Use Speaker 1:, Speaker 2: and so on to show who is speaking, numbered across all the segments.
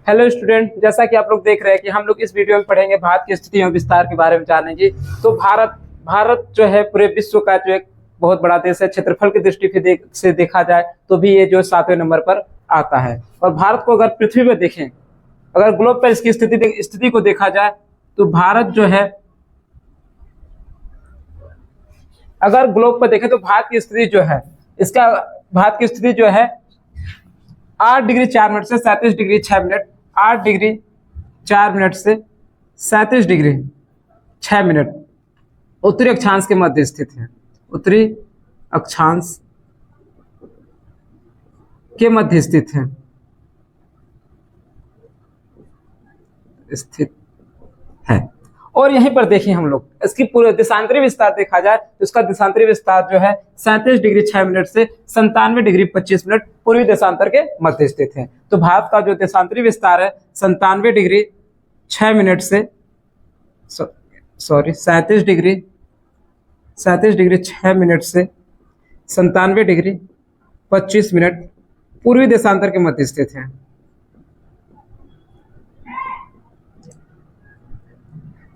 Speaker 1: Hello student, जैसा कि आप लोग देख रहे हैं कि हम लोग इस वीडियो में पढ़ेंगे भारत की स्थिति एवं विस्तार के बारे में जानेंगे। तो भारत जो है पूरे विश्व का जो एक बहुत बड़ा देश है। क्षेत्रफल की दृष्टि से देखा जाए तो भी ये जो 7वें नंबर पर आता है। और भारत को अगर पृथ्वी में देखें, अगर ग्लोब पर इसकी स्थिति को देखा जाए तो भारत जो है, अगर ग्लोब पर देखें तो भारत की स्थिति जो है, भारत की स्थिति जो है 8 डिग्री 4 मिनट से 37 डिग्री 6 मिनट, 8 डिग्री 4 मिनट से 37 डिग्री 6 मिनट उत्तरी अक्षांश के मध्य स्थित है। उत्तरी अक्षांश के मध्य स्थित है। और यहीं पर देखिए हम लोग इसकी पूरे देशांतरी विस्तार देखा जाए तो इसका देशांतरी विस्तार जो है 37 डिग्री 6 मिनट से 97 डिग्री 25 मिनट पूर्वी देशांतर के मध्य स्थित है। तो भारत का जो देशांतरी विस्तार है 97 डिग्री 6 मिनट से 37 डिग्री 6 मिनट से 97 डिग्री 25 मिनट पूर्वी देशांतर के मध्य स्थित है।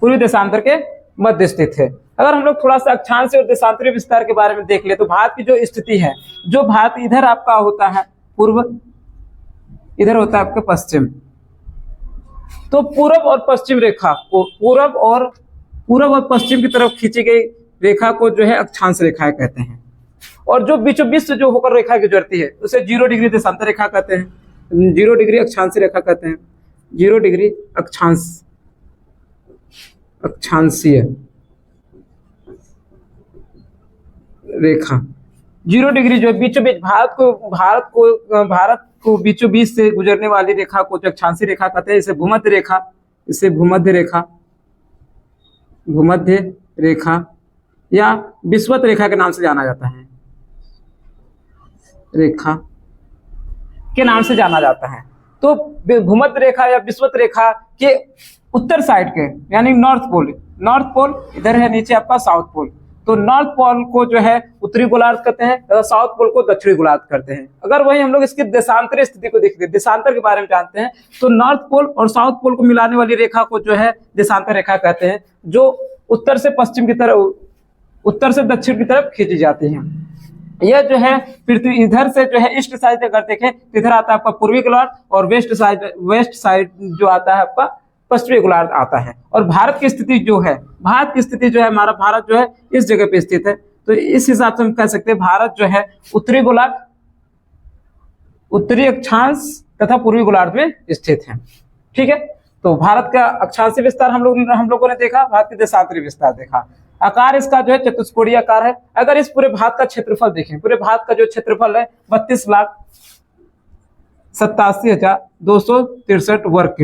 Speaker 1: पूर्वी देशांतर के मध्य स्थित है। अगर हम लोग थोड़ा सा अक्षांश और देशांतरी विस्तार के बारे में देख ले तो भारत की जो स्थिति है, जो भारत इधर आपका होता है पूर्व, इधर होता है आपका पश्चिम। तो पूर्व और पश्चिम रेखा को, पूर्व और पश्चिम की तरफ खींची गई रेखा को जो है अक्षांश रेखा कहते हैं। और जो बीचों बीच से जो होकर रेखा गुजरती है उसे 0 डिग्री देशांतर रेखा कहते हैं, 0 डिग्री अक्षांश रेखा कहते हैं, 0 डिग्री अक्षांशीय रेखा। 0 डिग्री जो बीचों बीच भारत को बीचों बीच से गुजरने वाली रेखा को जो अक्षांशीय रेखा कहते हैं। इसे भूमध्य रेखा या विषुवत रेखा के नाम से जाना जाता है, तो भूमध्य रेखा या विषुवत रेखा के उत्तर साइड के यानी नॉर्थ पोल इधर है, नीचे आपका साउथ पोल। तो नॉर्थ पोल को जो है उत्तरी गोलार्ध कहते हैं और साउथ पोल को दक्षिणी गोलार्ध करते हैं। अगर वही हम लोग इसकी देशांतरी स्थिति को देखते हैं, देशांतर के बारे में जानते हैं, तो नॉर्थ पोल और साउथ पोल को मिलाने वाली रेखा को जो है देशांतर रेखा कहते हैं, जो उत्तर से पश्चिम की तरफ, उत्तर से दक्षिण की तरफ खींची जाती है। यह जो है पृथ्वी इधर से जो है ईस्ट साइड अगर देखें तो इधर आता है आपका पूर्वी गोलार्ध और वेस्ट साइड जो आता है आपका पश्चिमी गोलार्ध आता है। और भारत की स्थिति जो है, हमारा भारत जो है इस जगह पे स्थित है। तो इस हिसाब से हम कह सकते हैं भारत जो है उत्तरी गोलार्ध, उत्तरी अक्षांश तथा पूर्वी गोलार्ध में स्थित है। ठीक है, तो भारत का अक्षांशीय विस्तार हम लोगों ने देखा, भारत के देशांतरी विस्तार देखा। आकार इसका जो है चतुष्कोणीय आकार है। अगर इस पूरे भारत का क्षेत्रफल देखें, पूरे भारत का जो क्षेत्रफल है 32,87,263 वर्ग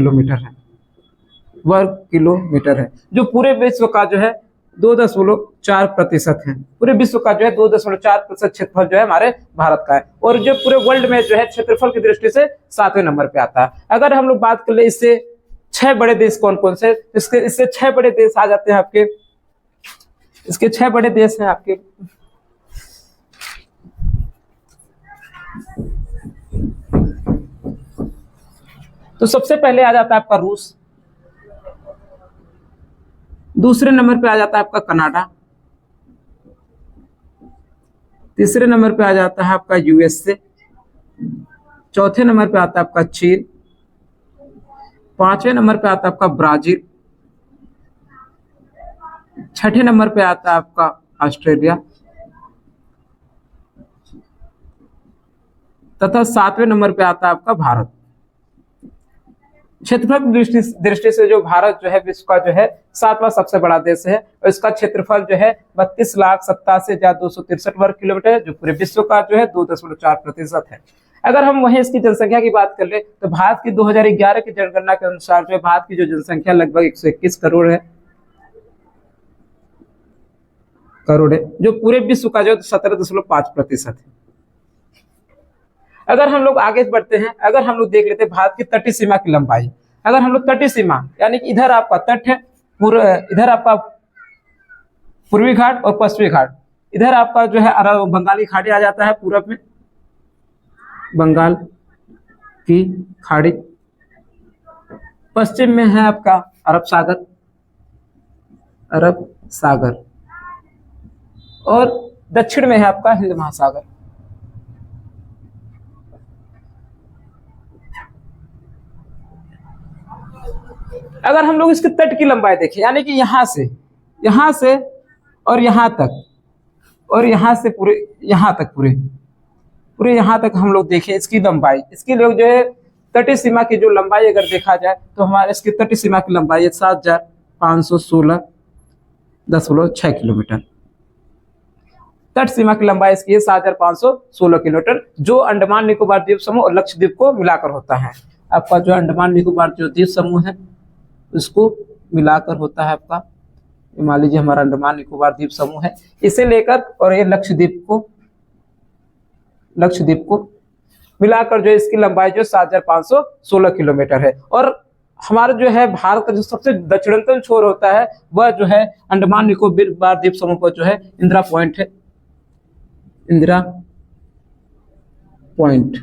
Speaker 1: किलोमीटर है, जो पूरे विश्व का जो है 2.4% है। पूरे विश्व का जो है 2.4% क्षेत्रफल जो है हमारे भारत का है। और जो पूरे वर्ल्ड में जो है क्षेत्रफल की दृष्टि से 7वें नंबर पे आता है। अगर हम लोग बात कर ले इससे 6 बड़े देश कौन कौन से, इससे 6 बड़े देश आ जाते हैं आपके, इसके 6 बड़े देश हैं आपके। तो सबसे पहले आ जाता है आपका रूस, दूसरे नंबर पे आ जाता है आपका कनाडा, तीसरे नंबर पे आ जाता है आपका यूएसए, चौथे नंबर पे आता है आपका चीन, 5वें नंबर पे आता है आपका ब्राजील, 6ठे नंबर पे आता है आपका ऑस्ट्रेलिया तथा 7वें नंबर पे आता है आपका भारत। क्षेत्रफल की दृष्टि से जो भारत जो है विश्व का जो है 7वां सबसे बड़ा देश है और इसका क्षेत्रफल जो है 32,87,263 वर्ग किलोमीटर है, जो पूरे विश्व का जो है 2.4% है। अगर हम वहीं इसकी जनसंख्या की बात कर ले तो भारत की 2011 की जनगणना के अनुसार जो भारत की जो जनसंख्या लगभग 121 करोड़ है, जो पूरे विश्व का जो 17.5% है। अगर हम लोग आगे बढ़ते हैं, अगर हम लोग देख लेते हैं भारत की तटीय सीमा की लंबाई। अगर हम लोग तटीय सीमा यानी कि इधर आपका तट है, इधर आपका पूर्वी घाट और पश्चिमी घाट, इधर आपका जो है बंगाली खाड़ी आ जाता है पूरब में, बंगाल की खाड़ी, पश्चिम में है आपका अरब सागर, अरब सागर, और दक्षिण में है आपका हिंद महासागर। अगर हम लोग इसके तट की लंबाई देखें, यानी कि यहां से और यहां तक, और यहां से पूरे यहां तक, पूरे यहां तक हम लोग देखें इसकी लंबाई, इसकी लोग जो है तटीय सीमा की जो लंबाई अगर देखा जाए तो हमारे इसकी तटीय सीमा की लंबाई है 7516.6 किलोमीटर। तट सीमा की लंबाई इसकी है 7516 किलोमीटर, जो अंडमान निकोबार द्वीप समूह और लक्षद्वीप को मिलाकर होता है। आपका जो अंडमान निकोबार जो द्वीप समूह है उसको मिलाकर होता है आपका, मान लीजिए हमारा अंडमान निकोबार द्वीप समूह है, इसे लेकर और ये लक्षद्वीप को मिलाकर जो इसकी लंबाई जो 7516 किलोमीटर है। और हमारा जो है भारत का जो सबसे दक्षिणतम छोर होता है वह जो है अंडमान निकोबार द्वीप समूह पर जो है इंदिरा पॉइंट है, इंदिरा पॉइंट,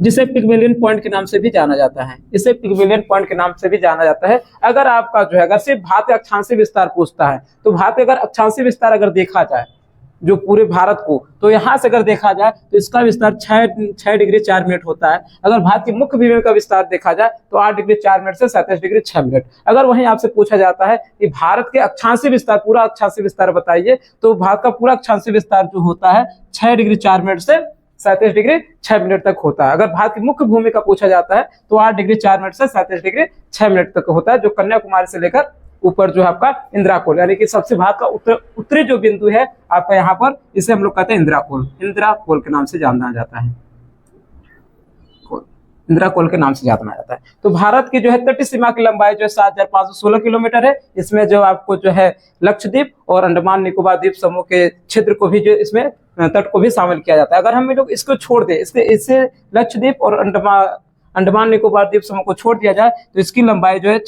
Speaker 1: जिसे पिग्मेलियन पॉइंट के नाम से भी जाना जाता है, इसे पिग्मेलियन पॉइंट के नाम से भी जाना जाता है। अगर आपका जो है अगर सिर्फ भारत का अक्षांशीय विस्तार पूछता है तो भारत का अगर अक्षांशीय विस्तार अगर देखा जाए जो पूरे भारत को, तो यहाँ से अगर देखा जाए तो इसका विस्तार 6 डिग्री 4 मिनट होता है। अगर भारत की मुख्य भूमि का विस्तार देखा जाए तो 8 डिग्री 4 मिनट से 37 डिग्री 6 मिनट। अगर वहीं आपसे पूछा जाता है कि भारत के अक्षांशीय विस्तार, पूरा अक्षांशीय विस्तार बताइए, तो भारत का पूरा अक्षांशीय विस्तार जो होता है 6 डिग्री 4 मिनट से 37 डिग्री 6 मिनट तक होता है। अगर भारत की मुख्य भूमि का पूछा जाता है तो 8 डिग्री 4 मिनट से 37 डिग्री 6 मिनट तक होता है, जो कन्याकुमारी से लेकर ऊपर जो है आपका इंदिरा कोल, यानी कि सबसे भारत का उत्तरी जो बिंदु है आपका यहाँ पर, इसे हम लोग कहते हैं इंदिरा कोल, इंदिरा कोल के नाम से जाना जाता है, इंदिरा कोल के नाम से जाना जाता है। तो भारत की जो है तटीय सीमा की लंबाई जो है 7516 किलोमीटर है। इसमें जो आपको जो है लक्षद्वीप और अंडमान निकोबार द्वीप समूह के क्षेत्र को भी जो इसमें तट को भी शामिल किया जाता है। अगर हम लोग इसको छोड़ दें, इससे लक्षद्वीप और अंडमान निकोबार द्वीप समूह को छोड़ दिया जाए तो इसकी लंबाई जो है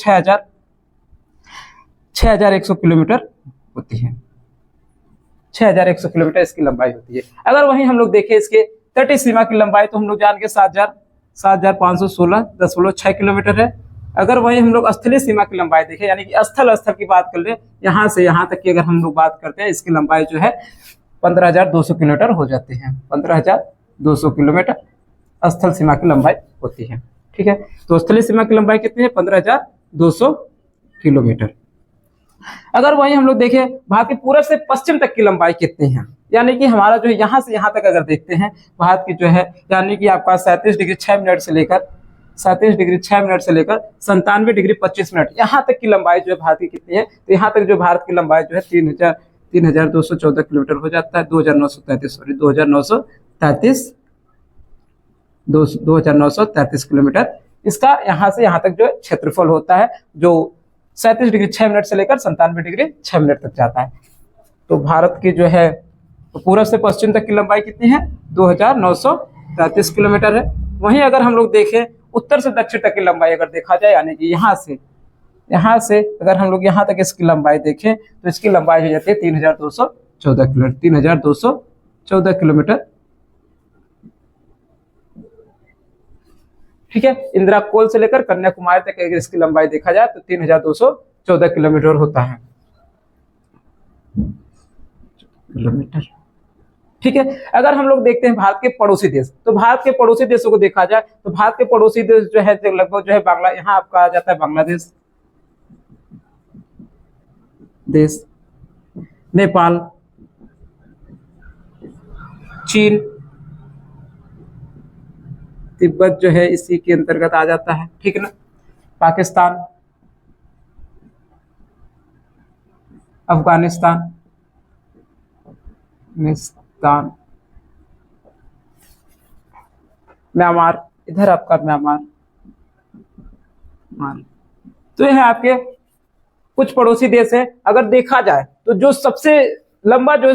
Speaker 1: 6100 किलोमीटर होती है, 6100 किलोमीटर इसकी लंबाई होती है। अगर वहीं हम लोग देखें इसके तटीय सीमा की लंबाई तो हम लोग जान के 7516.6 किलोमीटर है। अगर वहीं हम लोग स्थलीय सीमा की लंबाई देखें, यानी कि स्थल की बात कर ले, यहाँ से यहाँ तक की अगर हम लोग बात करते हैं, इसकी लंबाई जो है 15,200 किलोमीटर हो जाती है, 15,200 किलोमीटर स्थल सीमा की लंबाई होती है। ठीक है, तो स्थलीय सीमा की लंबाई कितनी है? 15,200 किलोमीटर। अगर वहीं हम लोग देखें भारत के पूर्व से पश्चिम तक की लंबाई कितनी है, यानी कि हमारा जो है यहाँ से यहाँ तक अगर देखते हैं भारत की जो है, यानी कि आपका 37 डिग्री 6 मिनट से लेकर 37 डिग्री 6 मिनट से लेकर 97 डिग्री 25 मिनट यहाँ तक की लंबाई जो है भारत की कितनी है? तो यहाँ तक जो भारत की लंबाई जो है 3,214 किलोमीटर हो जाता है, 2,933 किलोमीटर इसका यहाँ से यहाँ तक जो क्षेत्रफल होता है, जो 37 डिग्री 6 मिनट से लेकर 97 डिग्री 6 मिनट तक जाता है। तो भारत की जो है तो पूर्व से पश्चिम तक की लंबाई कितनी है? 2,933 किलोमीटर है। वहीं अगर हम लोग देखें उत्तर से दक्षिण तक की लंबाई अगर देखा जाए, यानी कि यहाँ से अगर हम लोग यहाँ तक इसकी लंबाई देखें तो इसकी लंबाई हो जाती है 3,214 किलोमीटर, 3,214 किलोमीटर। ठीक है, इंदिरा कोल से लेकर कन्याकुमारी तक अगर इसकी लंबाई देखा जाए तो 3,214 किलोमीटर होता है, किलोमीटर। ठीक है, अगर हम लोग देखते हैं भारत के पड़ोसी देश, तो भारत के पड़ोसी देशों को देखा जाए तो भारत के पड़ोसी देश जो है लगभग जो है बांग्ला, यहाँ आपका आ जाता है बांग्लादेश देश, नेपाल, चीन, तिब्बत जो है इसी के अंतर्गत आ जाता है। ठीक है ना, पाकिस्तान, अफगानिस्तान, म्यांमार, इधर आपका म्यांमार। तो यह आपके कुछ पड़ोसी देश है। अगर देखा जाए तो जो सबसे लंबा जो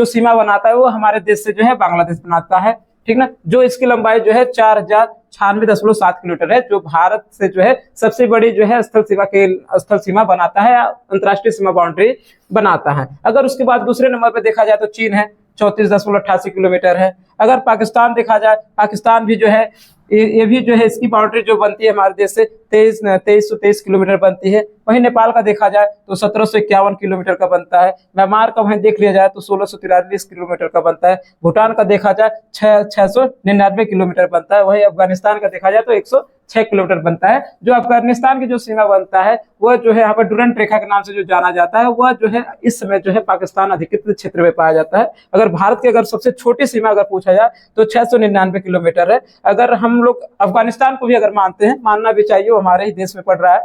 Speaker 1: सीमा बनाता है वो हमारे देश से जो है बांग्लादेश बनाता है। ठीक ना, जो इसकी लंबाई जो है 4,096.7 किलोमीटर है, जो भारत से जो है सबसे बड़ी जो है स्थल सीमा बनाता है, अंतर्राष्ट्रीय सीमा बाउंड्री बनाता है। अगर उसके बाद दूसरे नंबर पर देखा जाए तो चीन है, 34.88 किलोमीटर है। अगर पाकिस्तान देखा जाए, पाकिस्तान भी जो है ये भी जो है इसकी बाउंड्री जो बनती है हमारे देश से 2323 किलोमीटर बनती है। वहीं नेपाल का देखा जाए तो 1751 किलोमीटर का बनता है। म्यांमार का वहीं देख लिया जाए तो 1643 किलोमीटर का बनता है। भूटान का देखा जाए 699 किलोमीटर बनता है। वहीं अफगानिस्तान का देखा जाए तो 106 किलोमीटर बनता है। जो अफगानिस्तान की जो सीमा बनता है वह जो है यहाँ पर डुरंट रेखा के नाम से जो जाना जाता है, वह जो है इस समय जो है पाकिस्तान अधिकृत क्षेत्र में पाया जाता है। अगर भारत की अगर सबसे छोटी सीमा अगर पूछा जाए तो 699 किलोमीटर है। अगर हम लोग अफगानिस्तान को भी अगर मानते हैं, मानना भी चाहिए, वो हमारे ही देश में पड़ रहा है,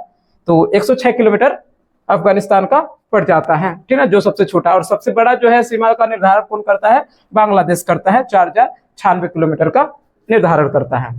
Speaker 1: तो 106 किलोमीटर अफगानिस्तान का पड़ जाता है, ठीक है, जो सबसे छोटा। और सबसे बड़ा जो है सीमा का निर्धारण कौन करता है? बांग्लादेश करता है, 4096 किलोमीटर का निर्धारण करता है।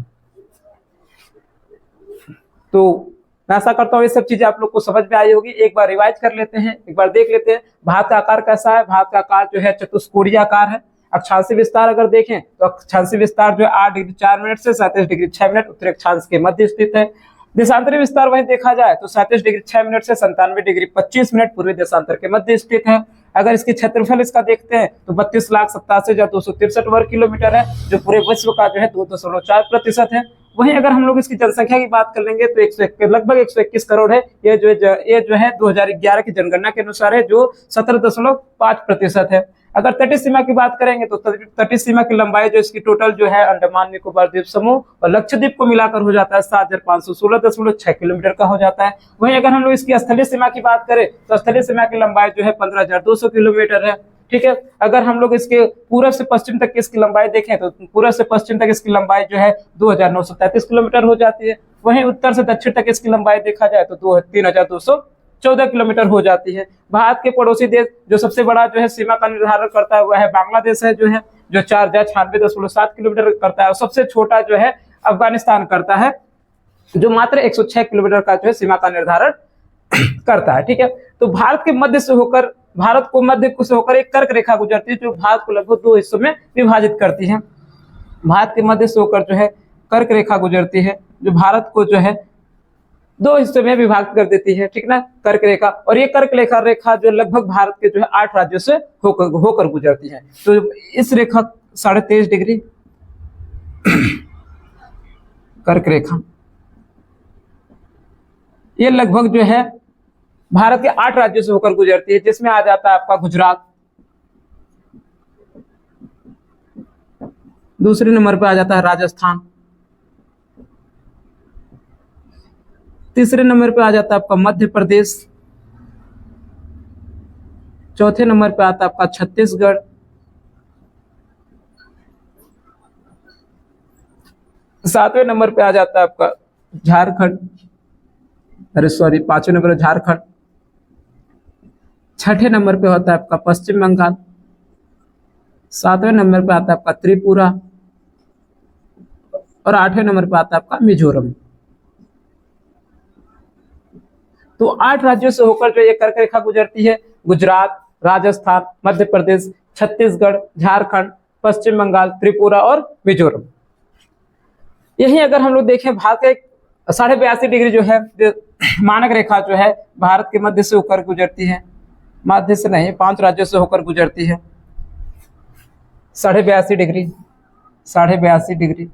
Speaker 1: तो मैं आशा करता हूँ ये सब चीजें आप लोग को समझ में आई होगी। एक बार रिवाइज कर लेते हैं, एक बार देख लेते हैं भारत का आकार कैसा है। भारत का आकार जो है चतुष्कोणीय आकार है। अक्षांशीय विस्तार अगर देखें तो अक्षांशीय विस्तार जो है 8 डिग्री 4 मिनट से 37 डिग्री 6 मिनट उत्तरी अक्षांश के मध्य स्थित है। देशांतरी विस्तार वहीं देखा जाए तो 37 डिग्री 6 मिनट से 97 डिग्री 25 मिनट पूर्वी देशांतर के मध्य स्थित है। अगर इसकी क्षेत्रफल इसका देखते हैं तो 32,87,263 वर्ग किलोमीटर है, जो पूरे विश्व का जो है 2.4% है। वहीं अगर हम लोग इसकी जनसंख्या की बात कर लेंगे तो लगभग 121 करोड़ है। ये जो है 2011 की जनगणना के अनुसार है, जो 17.5% है। अगर तटीय सीमा की बात करेंगे तो तटीय सीमा की लंबाई जो इसकी टोटल जो है अंडमान निकोबार द्वीप समूह और लक्षद्वीप को मिलाकर हो जाता है 7516.6 किलोमीटर का हो जाता है। वहीं अगर हम लोग इसकी स्थलीय सीमा की बात करें तो स्थलीय सीमा की लंबाई जो है 15,200 किलोमीटर है, ठीक है। अगर हम लोग इसके पूर्व से पश्चिम तक की इसकी लंबाई देखें तो पूर्व से पश्चिम तक इसकी लंबाई जो है 2933 किलोमीटर हो जाती है। वहीं उत्तर से दक्षिण तक इसकी लंबाई देखा जाए तो 3214 किलोमीटर हो जाती है। भारत के पड़ोसी देश जो सबसे बड़ा जो है सीमा का निर्धारण करता है वह है बांग्लादेश है, जो 4096.7 किलोमीटर करता है। और सबसे छोटा जो है अफगानिस्तान करता है, जो मात्र 106 किलोमीटर का जो है सीमा का निर्धारण करता है, ठीक है। तो भारत को मध्य से होकर एक कर्क रेखा गुजरती है, जो भारत को लगभग 2 हिस्सों में विभाजित करती है। भारत के मध्य से होकर जो है कर्क रेखा गुजरती है, जो भारत को जो है 2 हिस्सों में विभाजित कर देती है, ठीक ना, कर्क रेखा। और ये कर्क रेखा जो लगभग भारत के जो है 8 राज्यों से होकर गुजरती है। तो इस रेखा 23.5 डिग्री कर्क रेखा, ये लगभग जो है भारत के 8 राज्यों से होकर गुजरती है, जिसमें आ जाता है आपका गुजरात, दूसरे नंबर पे आ जाता है राजस्थान, तीसरे नंबर पे आ जाता है आपका मध्य प्रदेश, चौथे नंबर पे आता है आपका छत्तीसगढ़, सातवें नंबर पे आ जाता है आपका झारखंड, पांचवें नंबर पे झारखंड, छठे नंबर पे होता है आपका पश्चिम बंगाल, सातवें नंबर पे आता है आपका त्रिपुरा और 8वें नंबर पे आता है आपका मिजोरम। तो 8 राज्यों से होकर जो ये कर्क रेखा गुजरती है, गुजरात, राजस्थान, मध्य प्रदेश, छत्तीसगढ़, झारखंड, पश्चिम बंगाल, त्रिपुरा और मिजोरम। यही अगर हम लोग देखें भारत का 82.5 डिग्री जो है मानक रेखा जो है भारत के मध्य से होकर गुजरती है, मध्य से नहीं 5 राज्यों से होकर गुजरती है। 82.5 डिग्री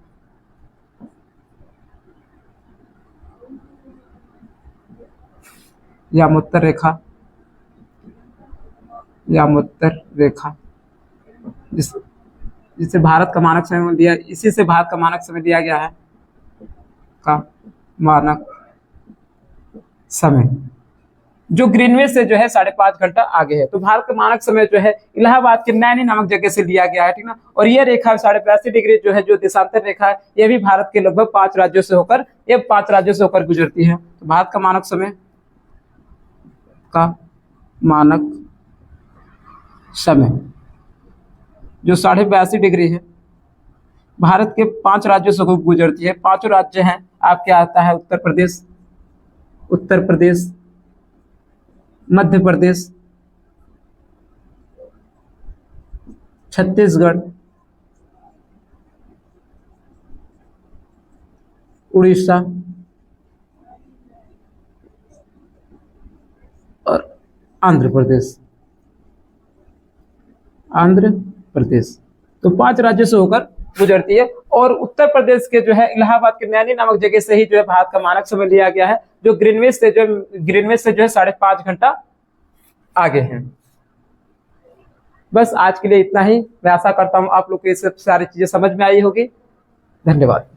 Speaker 1: यामोत्तर रेखा जिसे भारत का मानक समय दिया, इसी से भारत का मानक समय दिया गया है, का मानक समय, जो ग्रीनविच से जो है 5.5 घंटा आगे है। तो भारत का मानक समय जो है इलाहाबाद के नैनी नामक जगह से लिया गया है, ठीक ना। और ये रेखा 82.5 डिग्री जो है, जो देशांतर रेखा है, ये भी भारत के लगभग 5 राज्यों से होकर गुजरती है। तो भारत का मानक समय जो 82.5 डिग्री है, भारत के 5 राज्यों से गुजरती है। 5 राज्य हैं आपके, आता है उत्तर प्रदेश, मध्य प्रदेश, छत्तीसगढ़, उड़ीसा और आंध्र प्रदेश। तो 5 राज्यों से होकर गुजरती है। और उत्तर प्रदेश के जो है इलाहाबाद के नैनी नामक जगह से ही जो है भारत का मानक समय लिया गया है, जो ग्रीनविच से जो है 5.5 घंटा आगे है। बस आज के लिए इतना ही। मैं आशा करता हूं आप लोग को ये सब सारी चीजें समझ में आई होगी। धन्यवाद।